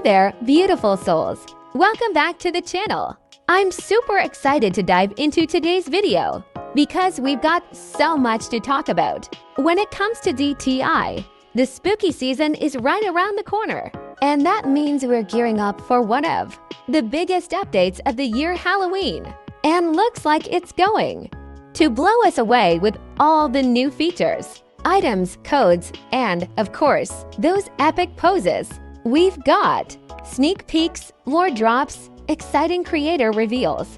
there, beautiful souls! Welcome back to the channel. I'm super excited to dive into today's video because we've got so much to talk about. When it comes to DTI, the spooky season is right around the corner, and that means we're gearing up for one of the biggest updates of the year, Halloween. And looks like it's going to blow us away with all the new features, items, codes, and, of course, those epic poses. We've got sneak peeks, lore drops, exciting creator reveals,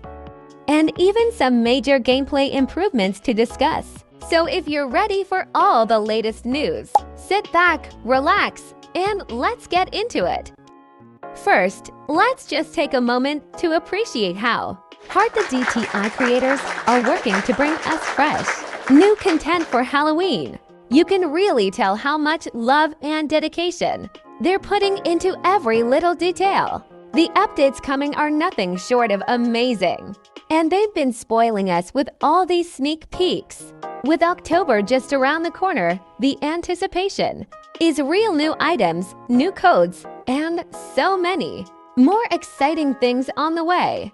and even some major gameplay improvements to discuss. So if you're ready for all the latest news, sit back, relax, and let's get into it. First, let's just take a moment to appreciate how hard the DTI creators are working to bring us fresh, new content for Halloween. You can really tell how much love and dedication they're putting into every little detail. The updates coming are nothing short of amazing, and they've been spoiling us with all these sneak peeks. With October just around the corner, the anticipation is real: new items, new codes, and so many more exciting things on the way.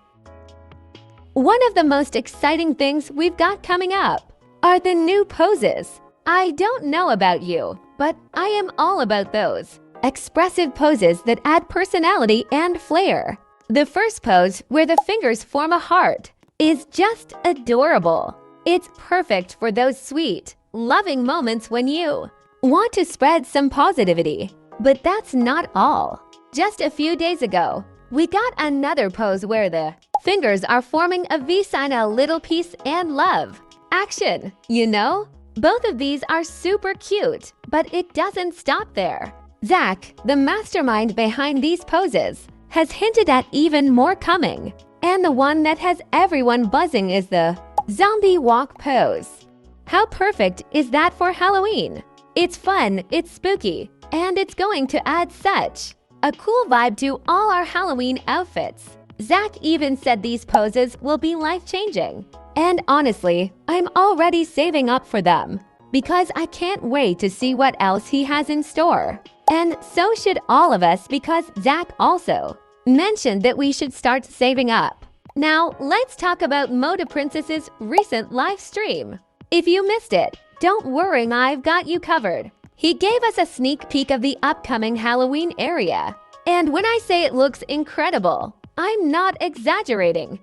One of the most exciting things we've got coming up are the new poses. I don't know about you, but I am all about those expressive poses that add personality and flair. The first pose, where the fingers form a heart, is just adorable. It's perfect for those sweet, loving moments when you want to spread some positivity. But that's not all. Just a few days ago, we got another pose where the fingers are forming a V sign, a little peace and love action, you know? Both of these are super cute, but it doesn't stop there. Zach, the mastermind behind these poses, has hinted at even more coming. And the one that has everyone buzzing is the zombie walk pose. How perfect is that for Halloween? It's fun, it's spooky, and it's going to add such a cool vibe to all our Halloween outfits. Zach even said these poses will be life-changing. And honestly, I'm already saving up for them because I can't wait to see what else he has in store. And so should all of us, because Zach also mentioned that we should start saving up. Now, let's talk about Moda Princess's recent live stream. If you missed it, don't worry, I've got you covered. He gave us a sneak peek of the upcoming Halloween area. And when I say it looks incredible, I'm not exaggerating.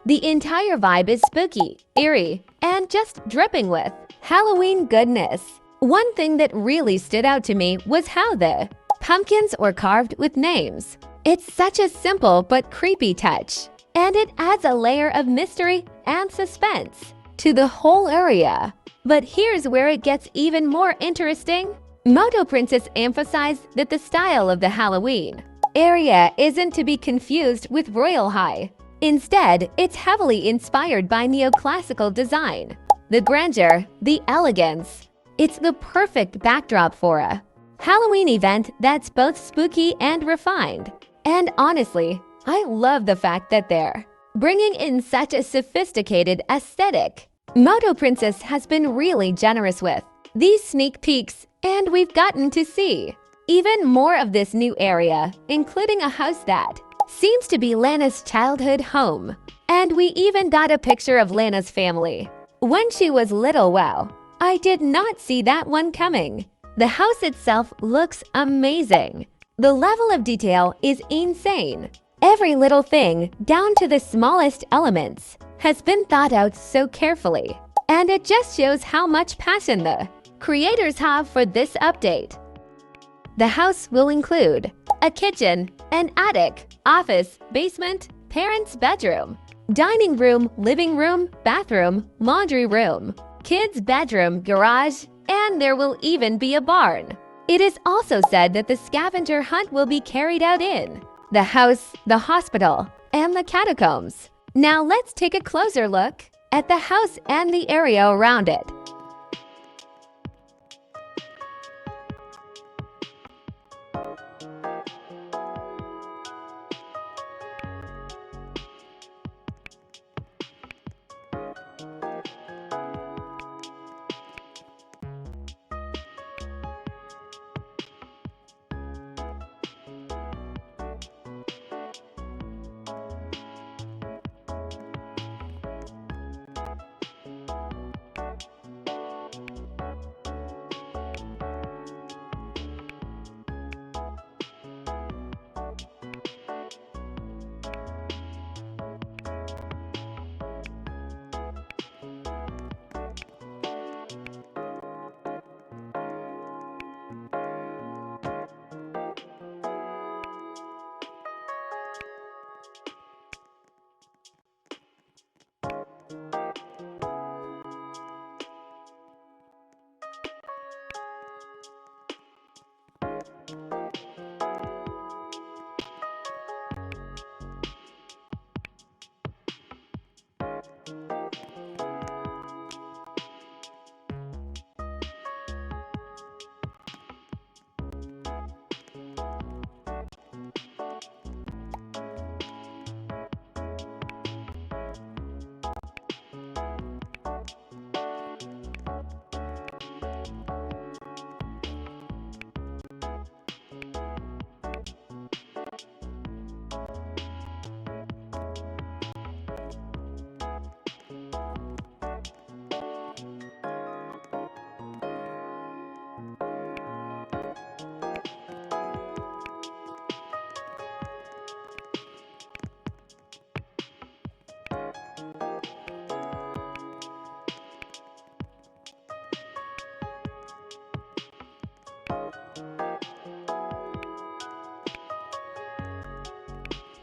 The entire vibe is spooky, eerie, and just dripping with Halloween goodness. One thing that really stood out to me was how the pumpkins were carved with names. It's such a simple but creepy touch, and it adds a layer of mystery and suspense to the whole area. But here's where it gets even more interesting. Moto Princess emphasized that the style of the Halloween area isn't to be confused with Royal High. Instead, it's heavily inspired by neoclassical design. The grandeur, the elegance. It's the perfect backdrop for a Halloween event that's both spooky and refined. And honestly, I love the fact that they're bringing in such a sophisticated aesthetic. Moto Princess has been really generous with these sneak peeks, and we've gotten to see even more of this new area, including a house that seems to be Lana's childhood home. And we even got a picture of Lana's family when she was little. Wow, I did not see that one coming. The house itself looks amazing. The level of detail is insane. Every little thing, down to the smallest elements, has been thought out so carefully. And it just shows how much passion the creators have for this update. The house will include a kitchen, an attic, office, basement, parents' bedroom, dining room, living room, bathroom, laundry room, kids' bedroom, garage, and there will even be a barn. It is also said that the scavenger hunt will be carried out in the house, the hospital, and the catacombs. Now let's take a closer look at the house and the area around it.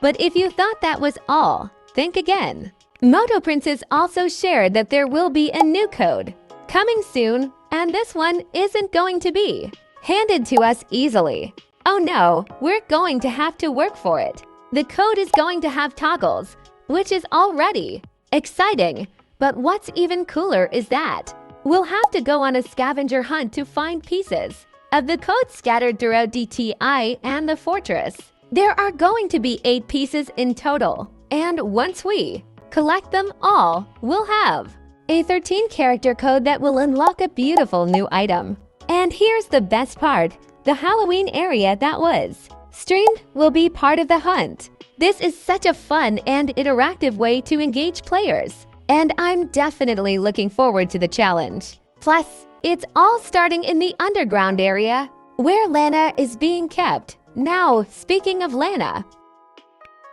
But if you thought that was all, think again. Moto Princess also shared that there will be a new code coming soon, and this one isn't going to be handed to us easily. Oh no, we're going to have to work for it. The code is going to have toggles, which is already exciting. But what's even cooler is that we'll have to go on a scavenger hunt to find pieces of the code scattered throughout DTI and the fortress. There are going to be 8 pieces in total, and once we collect them all, we'll have a 13-character code that will unlock a beautiful new item. And here's the best part, the Halloween area that was streamed will be part of the hunt. This is such a fun and interactive way to engage players, and I'm definitely looking forward to the challenge. Plus, it's all starting in the underground area, where Lana is being kept. Now, speaking of Lana,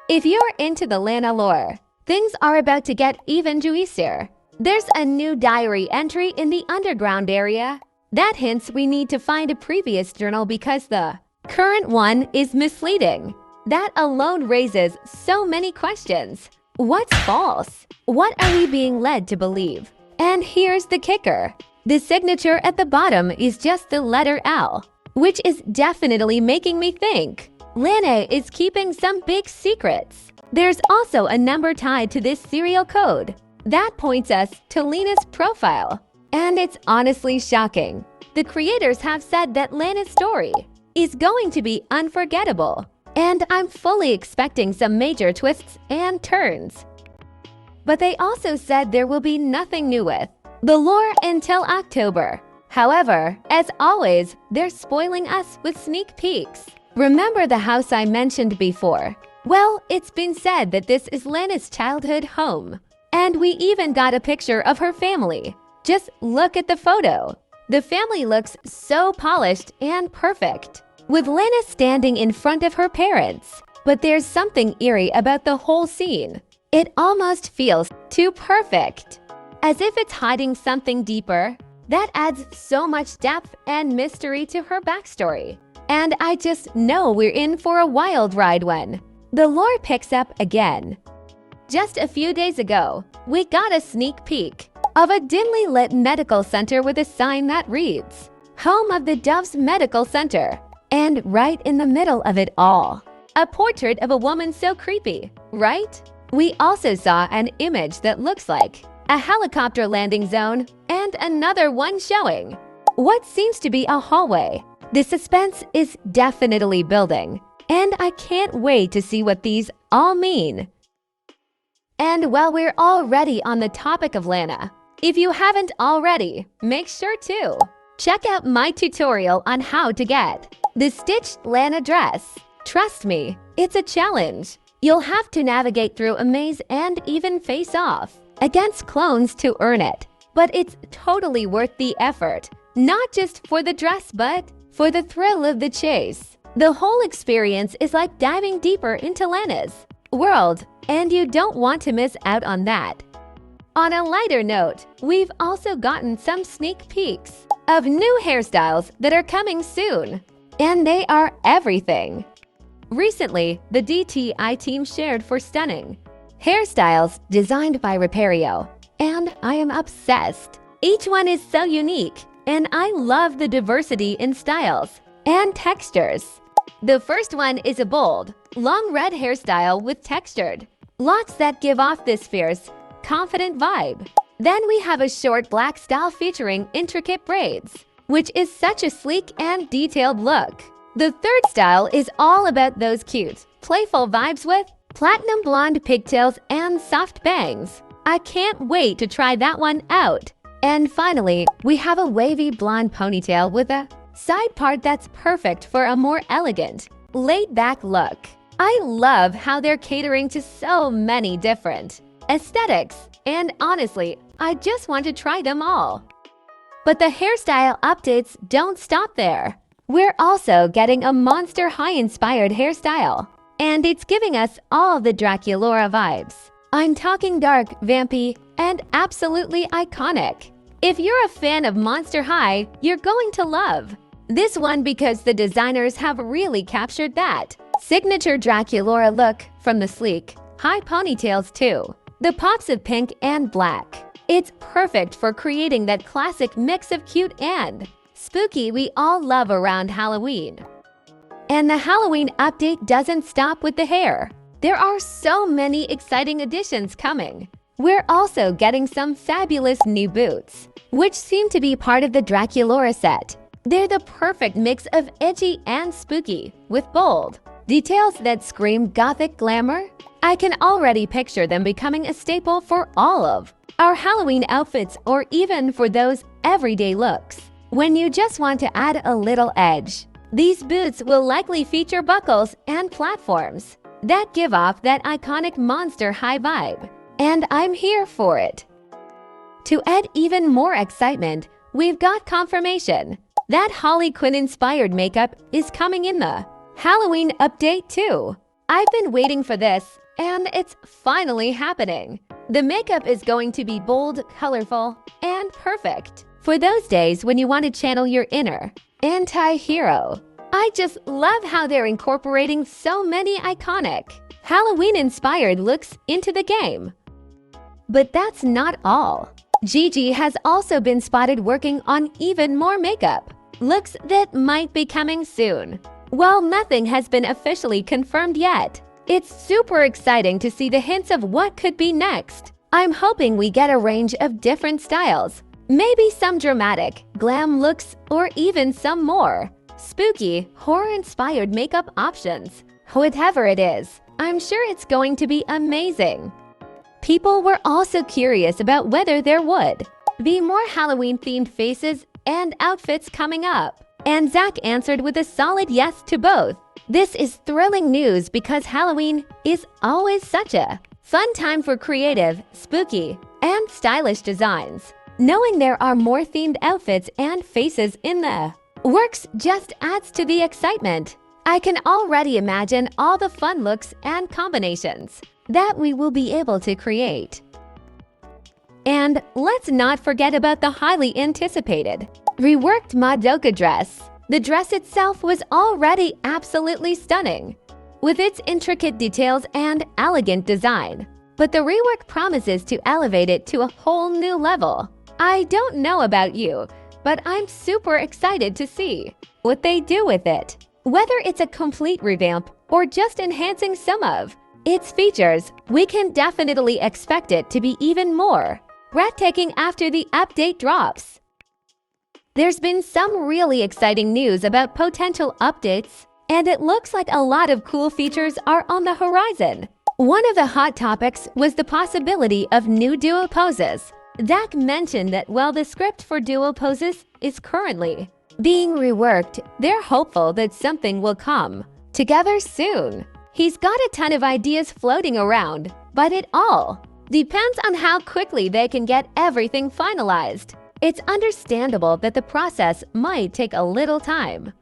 if you're into the Lana lore, things are about to get even juicier. There's a new diary entry in the underground area. That hints we need to find a previous journal because the current one is misleading. That alone raises so many questions. What's false? What are we being led to believe? And here's the kicker. The signature at the bottom is just the letter L, which is definitely making me think Lana is keeping some big secrets. There's also a number tied to this serial code. That points us to Lana's profile. And it's honestly shocking. The creators have said that Lana's story is going to be unforgettable. And I'm fully expecting some major twists and turns. But they also said there will be nothing new with the lore until October. However, as always, they're spoiling us with sneak peeks. Remember the house I mentioned before? Well, it's been said that this is Lana's childhood home. And we even got a picture of her family. Just look at the photo. The family looks so polished and perfect, with Lana standing in front of her parents. but there's something eerie about the whole scene. It almost feels too perfect, as if it's hiding something deeper. That adds so much depth and mystery to her backstory. And I just know we're in for a wild ride when the lore picks up again. Just a few days ago, we got a sneak peek of a dimly lit medical center with a sign that reads, "Home of the Doves Medical Center." And right in the middle of it all, a portrait of a woman so creepy, right? We also saw an image that looks like a helicopter landing zone and another one showing what seems to be a hallway. The suspense is definitely building, and I can't wait to see what these all mean. And while we're already on the topic of Lana, if you haven't already, make sure to check out my tutorial on how to get the stitched Lana dress. Trust me, it's a challenge. You'll have to navigate through a maze and even face off against clones to earn it. But it's totally worth the effort, not just for the dress but for the thrill of the chase. The whole experience is like diving deeper into Lana's world, and you don't want to miss out on that. On a lighter note, we've also gotten some sneak peeks of new hairstyles that are coming soon, and they are everything. Recently, the DTI team shared for stunning hairstyles designed by Repario, and I am obsessed. Each one is so unique, and I love the diversity in styles and textures. The first one is a bold, long red hairstyle with textured locks that give off this fierce, confident vibe. Then we have a short black style featuring intricate braids, which is such a sleek and detailed look. The third style is all about those cute, playful vibes with platinum blonde pigtails and soft bangs. I can't wait to try that one out. And finally, we have a wavy blonde ponytail with a side part that's perfect for a more elegant, laid-back look. I love how they're catering to so many different aesthetics, and honestly, I just want to try them all. But the hairstyle updates don't stop there. We're also getting a Monster High-inspired hairstyle, and it's giving us all the Draculaura vibes. I'm talking dark, vampy, and absolutely iconic. If you're a fan of Monster High, you're going to love this one because the designers have really captured that signature Draculaura look, from the sleek, high ponytails to the pops of pink and black. It's perfect for creating that classic mix of cute and spooky we all love around Halloween. And the Halloween update doesn't stop with the hair. There are so many exciting additions coming. We're also getting some fabulous new boots, which seem to be part of the Draculaura set. They're the perfect mix of edgy and spooky, with bold details that scream gothic glamour. I can already picture them becoming a staple for all of our Halloween outfits, or even for those everyday looks when you just want to add a little edge. These boots will likely feature buckles and platforms that give off that iconic Monster High vibe, and I'm here for it. To add even more excitement, we've got confirmation that Harley Quinn-inspired makeup is coming in the Halloween update too. I've been waiting for this, and it's finally happening. The makeup is going to be bold, colorful, and perfect for those days when you want to channel your inner anti-hero. I just love how they're incorporating so many iconic Halloween-inspired looks into the game. But that's not all. Gigi has also been spotted working on even more makeup looks that might be coming soon. While nothing has been officially confirmed yet, it's super exciting to see the hints of what could be next. I'm hoping we get a range of different styles, maybe some dramatic, glam looks, or even some more spooky, horror-inspired makeup options. Whatever it is, I'm sure it's going to be amazing. People were also curious about whether there would be more Halloween-themed faces and outfits coming up, and Zach answered with a solid yes to both. This is thrilling news because Halloween is always such a fun time for creative, spooky, and stylish designs. Knowing there are more themed outfits and faces in the works just adds to the excitement. I can already imagine all the fun looks and combinations that we will be able to create. And let's not forget about the highly anticipated reworked Madoka dress. The dress itself was already absolutely stunning, with its intricate details and elegant design. But the rework promises to elevate it to a whole new level. I don't know about you, but I'm super excited to see what they do with it. Whether it's a complete revamp or just enhancing some of its features, we can definitely expect it to be even more breathtaking after the update drops. There's been some really exciting news about potential updates, and it looks like a lot of cool features are on the horizon. One of the hot topics was the possibility of new duo poses. Zach mentioned that while the script for duo poses is currently being reworked, they're hopeful that something will come together soon. He's got a ton of ideas floating around, but it all depends on how quickly they can get everything finalized. It's understandable that the process might take a little time.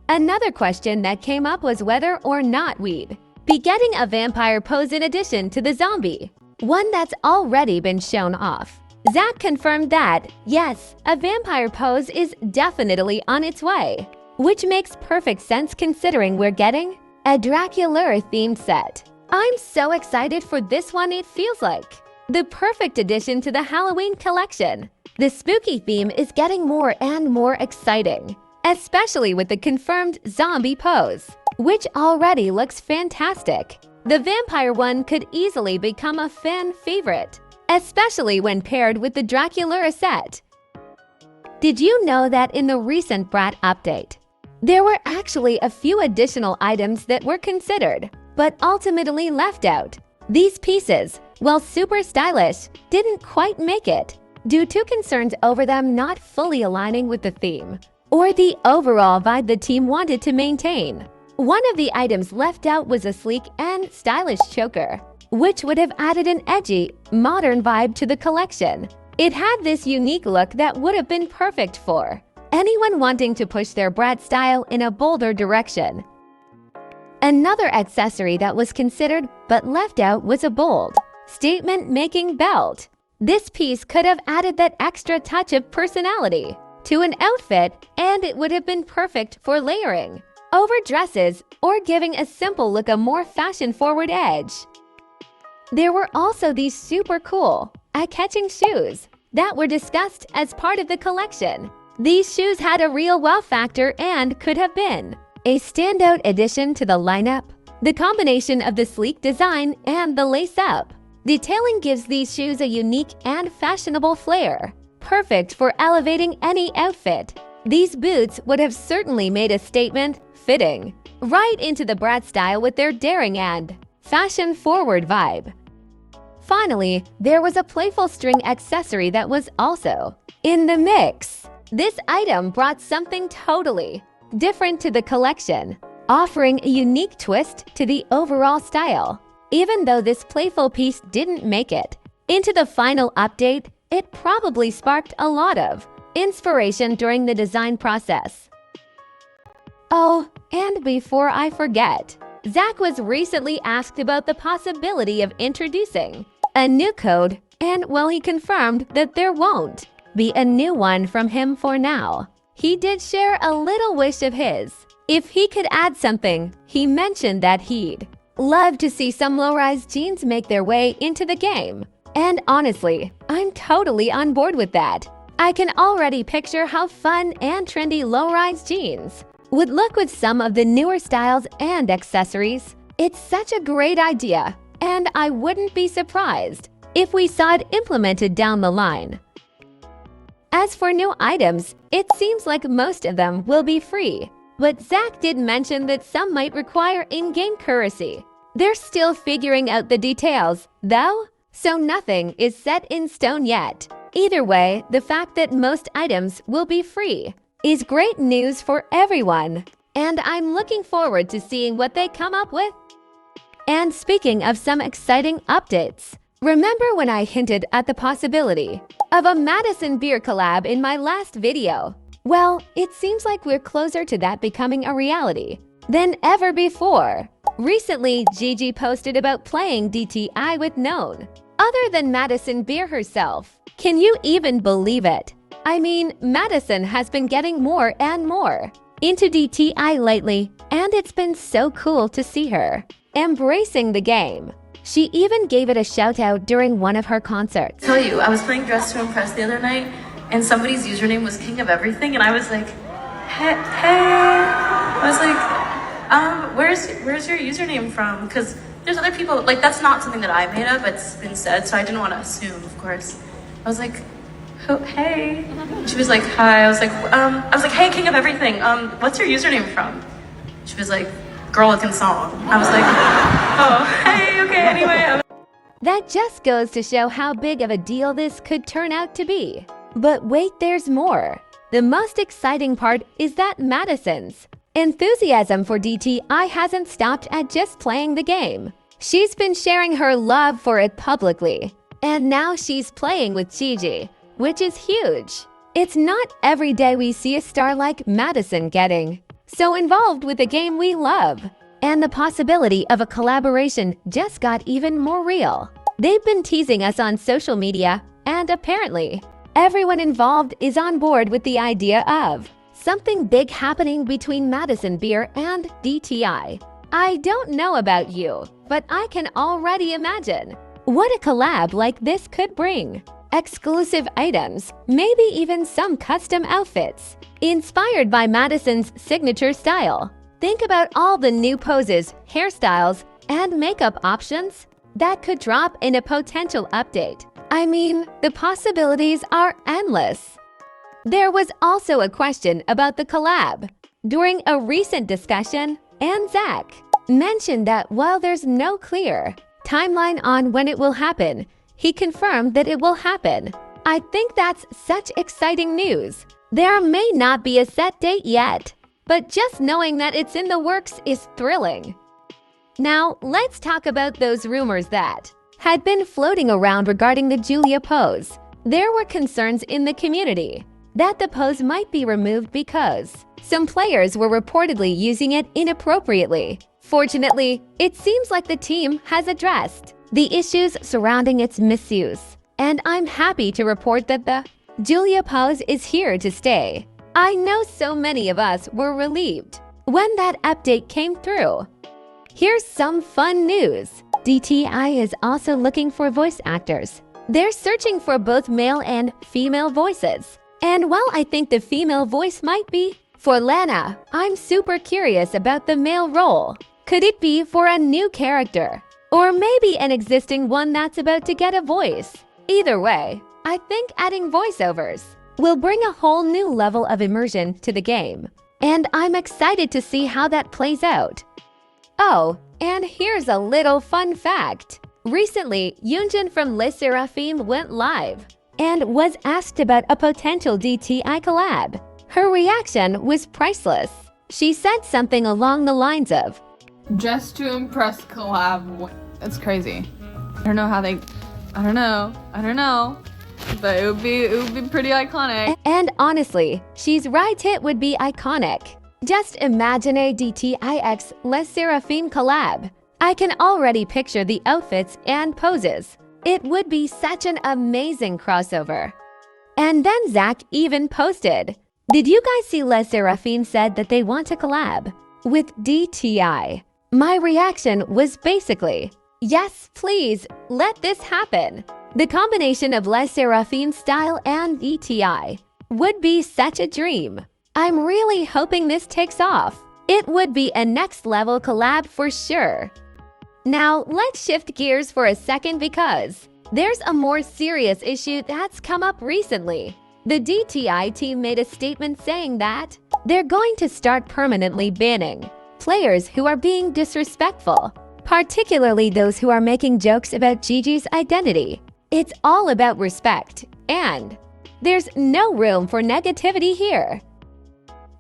Another question that came up was whether or not we'd be getting a vampire pose in addition to the zombie one that's already been shown off. Zach confirmed that, yes, a vampire pose is definitely on its way, which makes perfect sense considering we're getting a Dracula-themed set. I'm so excited for this one. It feels like the perfect addition to the Halloween collection. The spooky theme is getting more and more exciting, especially with the confirmed zombie pose, which already looks fantastic. The vampire one could easily become a fan favorite, especially when paired with the Dracula set. Did you know that in the recent Brat update, there were actually a few additional items that were considered, but ultimately left out? These pieces, while super stylish, didn't quite make it due to concerns over them not fully aligning with the theme or the overall vibe the team wanted to maintain. One of the items left out was a sleek and stylish choker, which would have added an edgy, modern vibe to the collection. It had this unique look that would have been perfect for anyone wanting to push their Brat style in a bolder direction. Another accessory that was considered but left out was a bold, statement-making belt. This piece could have added that extra touch of personality to an outfit, and it would have been perfect for layering over dresses or giving a simple look a more fashion-forward edge. There were also these super cool, eye-catching shoes that were discussed as part of the collection. These shoes had a real wow factor and could have been a standout addition to the lineup. The combination of the sleek design and the lace-up detailing gives these shoes a unique and fashionable flair, perfect for elevating any outfit. These boots would have certainly made a statement, fitting right into the Brat style with their daring and fashion-forward vibe. Finally, there was a playful string accessory that was also in the mix. This item brought something totally different to the collection, offering a unique twist to the overall style. Even though this playful piece didn't make it into the final update, it probably sparked a lot of inspiration during the design process. Oh, and before I forget, Zach was recently asked about the possibility of introducing a new code, and well, he confirmed that there won't be a new one from him for now. He did share a little wish of his. If he could add something, he mentioned that he'd love to see some low-rise jeans make their way into the game. And honestly, I'm totally on board with that. I can already picture how fun and trendy low-rise jeans would look with some of the newer styles and accessories. It's such a great idea, and I wouldn't be surprised if we saw it implemented down the line. As for new items, it seems like most of them will be free, but Zach did mention that some might require in-game currency. They're still figuring out the details, though, so nothing is set in stone yet. Either way, the fact that most items will be free is great news for everyone, and I'm looking forward to seeing what they come up with. And speaking of some exciting updates, remember when I hinted at the possibility of a Madison Beer collab in my last video? Well, it seems like we're closer to that becoming a reality than ever before. Recently, Gigi posted about playing DTI with Known, other than Madison Beer herself. Can you even believe it? I mean, Madison has been getting more and more into DTI lately, and it's been so cool to see her embracing the game. She even gave it a shout out during one of her concerts. Tell you, I was playing Dress to Impress the other night, and somebody's username was King of Everything, and I was like, hey. I was like, where's your username from? Because there's other people, like, that's not something that I made up, it's been said, so I didn't want to assume, of course. I was like, oh, hey. She was like, hi. I was like, hey, King of Everything, what's your username from? She was like, Girl Who Can Song. I was like, oh, hey, okay, anyway. That just goes to show how big of a deal this could turn out to be. But wait, there's more. The most exciting part is that Madison's enthusiasm for DTI hasn't stopped at just playing the game. She's been sharing her love for it publicly. And now she's playing with Gigi, which is huge. It's not every day we see a star like Madison getting so involved with a game we love. And the possibility of a collaboration just got even more real. They've been teasing us on social media, and apparently, everyone involved is on board with the idea of something big happening between Madison Beer and DTI. I don't know about you, but I can already imagine what a collab like this could bring. Exclusive items, maybe even some custom outfits, inspired by Madison's signature style. Think about all the new poses, hairstyles, and makeup options that could drop in a potential update. I mean, the possibilities are endless. There was also a question about the collab during a recent discussion, and Zach mentioned that while there's no clear timeline on when it will happen, he confirmed that it will happen. I think that's such exciting news. There may not be a set date yet, but just knowing that it's in the works is thrilling. Now, let's talk about those rumors that had been floating around regarding the Julia pose. There were concerns in the community that the pose might be removed because some players were reportedly using it inappropriately. Fortunately, it seems like the team has addressed the issues surrounding its misuse, and I'm happy to report that the Julia pose is here to stay. I know so many of us were relieved when that update came through. Here's some fun news. DTI is also looking for voice actors. They're searching for both male and female voices. And while I think the female voice might be for Lana, I'm super curious about the male role. Could it be for a new character? Or maybe an existing one that's about to get a voice? Either way, I think adding voiceovers will bring a whole new level of immersion to the game. And I'm excited to see how that plays out. Oh, and here's a little fun fact. Recently, Yoonjin from Les Seraphim went live and was asked about a potential DTI collab. Her reaction was priceless. She said something along the lines of, "Just to impress collab." It's crazy. I don't know. But it would be pretty iconic. And honestly, she's right, it would be iconic. Just imagine a DTIX Les Seraphim collab. I can already picture the outfits and poses. It would be such an amazing crossover. And then Zach even posted, "Did you guys see Les Seraphim said that they want to collab with DTI?" My reaction was basically, yes, please, let this happen. The combination of Les Seraphim style and DTI would be such a dream. I'm really hoping this takes off. It would be a next level collab for sure. Now, let's shift gears for a second because there's a more serious issue that's come up recently. The DTI team made a statement saying that they're going to start permanently banning players who are being disrespectful, particularly those who are making jokes about Gigi's identity. It's all about respect, and there's no room for negativity here.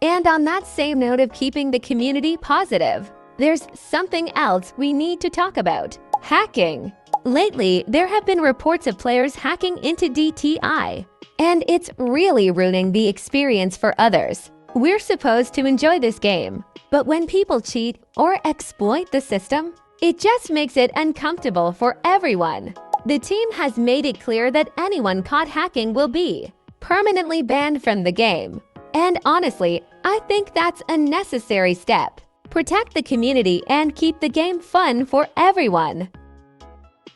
And on that same note of keeping the community positive, there's something else we need to talk about: hacking. Lately, there have been reports of players hacking into DTI, and it's really ruining the experience for others. We're supposed to enjoy this game, but when people cheat or exploit the system, it just makes it uncomfortable for everyone. The team has made it clear that anyone caught hacking will be permanently banned from the game. And honestly, I think that's a necessary step. Protect the community and keep the game fun for everyone.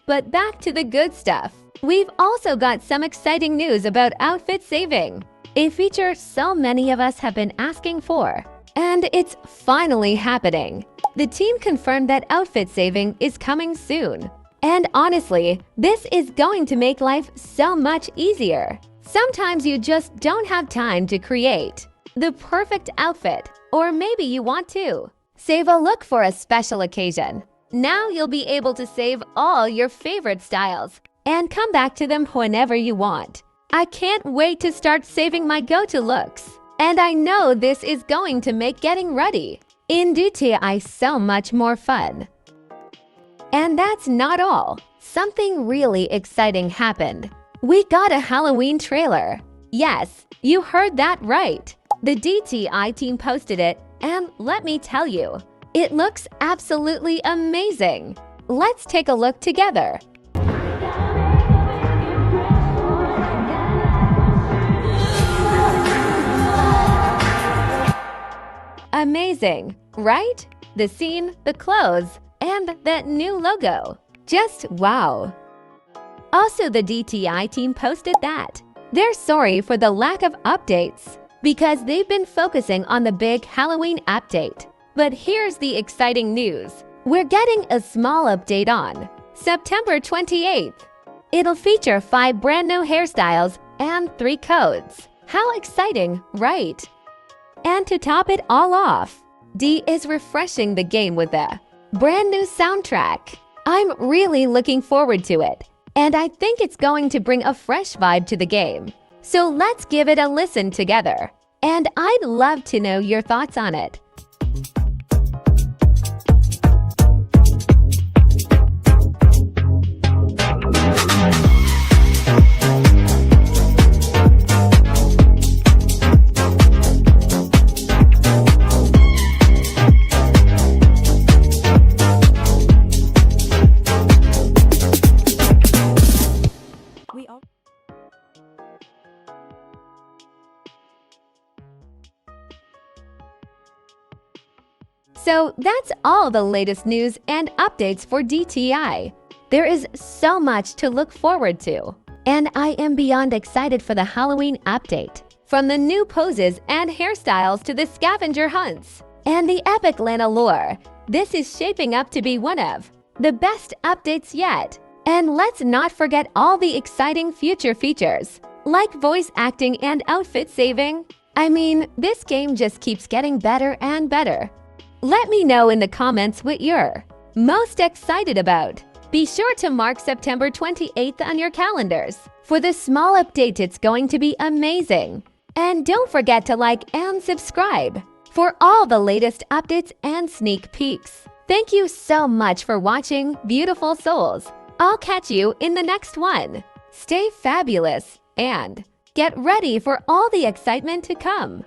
But back to the good stuff. We've also got some exciting news about outfit saving, a feature so many of us have been asking for. And it's finally happening. The team confirmed that outfit saving is coming soon. And honestly, this is going to make life so much easier. Sometimes you just don't have time to create the perfect outfit, or maybe you want to save a look for a special occasion. Now you'll be able to save all your favorite styles and come back to them whenever you want. I can't wait to start saving my go-to looks. And I know this is going to make getting ready in DTI so much more fun. And that's not all. Something really exciting happened. We got a Halloween trailer. Yes, you heard that right. The DTI team posted it, and let me tell you, it looks absolutely amazing. Let's take a look together. Amazing, right? The scene, the clothes, and that new logo. Just wow. Also, the DTI team posted that they're sorry for the lack of updates because they've been focusing on the big Halloween update. But here's the exciting news. We're getting a small update on September 28th. It'll feature 5 brand new hairstyles and 3 codes. How exciting, right? And to top it all off, D is refreshing the game with a brand new soundtrack. I'm really looking forward to it, and I think it's going to bring a fresh vibe to the game. So let's give it a listen together. And I'd love to know your thoughts on it. So that's all the latest news and updates for DTI. There is so much to look forward to, and I am beyond excited for the Halloween update. From the new poses and hairstyles to the scavenger hunts and the epic Lana lore, this is shaping up to be one of the best updates yet. And let's not forget all the exciting future features, like voice acting and outfit saving. I mean, this game just keeps getting better and better. Let me know in the comments what you're most excited about. Be sure to mark September 28th on your calendars. For this small update, it's going to be amazing. And don't forget to like and subscribe for all the latest updates and sneak peeks. Thank you so much for watching, beautiful souls. I'll catch you in the next one. Stay fabulous and get ready for all the excitement to come.